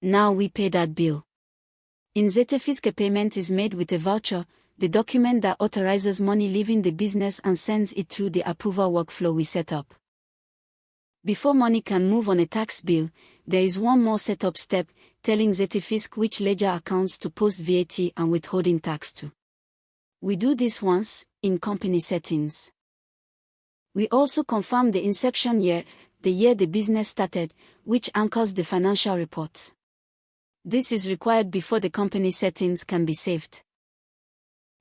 Now we pay that bill. In ZetaFisc, a payment is made with a voucher, the document that authorizes money leaving the business and sends it through the approval workflow we set up. Before money can move on a tax bill, there is one more setup step, telling ZetaFisc which ledger accounts to post VAT and withholding tax to. We do this once, in company settings. We also confirm the inception year, the year the business started, which anchors the financial report. This is required before the company settings can be saved.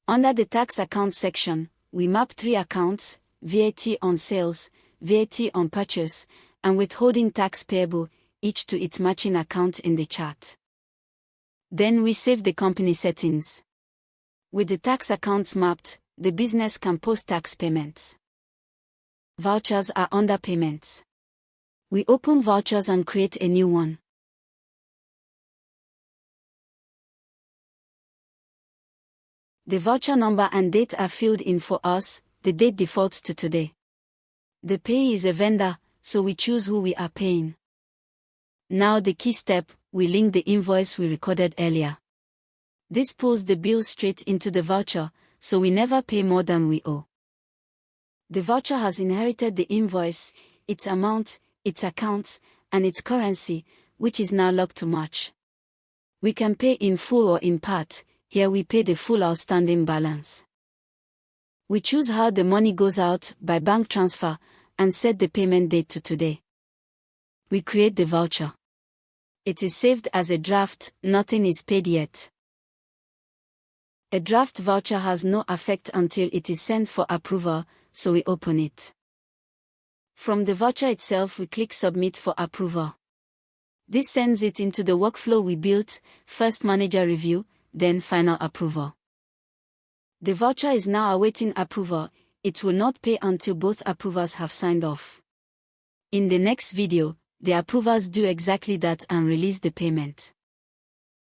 Under the tax account section, we map 3 accounts: VAT on sales, VAT on purchase, and withholding tax payable, each to its matching account in the chart. Then we save the company settings. With the tax accounts mapped, the business can post tax payments. Vouchers are under payments. We open vouchers and create a new one. The voucher number and date are filled in for us, the date defaults to today. The payee is a vendor, so we choose who we are paying. Now the key step, we link the invoice we recorded earlier. This pulls the bill straight into the voucher, so we never pay more than we owe. The voucher has inherited the invoice, its amount, its accounts, and its currency, which is now locked to match. We can pay in full or in part. Here we pay the full outstanding balance. We choose how the money goes out by bank transfer and set the payment date to today. We create the voucher. It is saved as a draft, nothing is paid yet. A draft voucher has no effect until it is sent for approval, so we open it. From the voucher itself we click Submit for approval. This sends it into the workflow we built, first manager review, then final approval. The voucher is now awaiting approval. It will not pay until both approvers have signed off. In the next video, the approvers do exactly that and release the payment.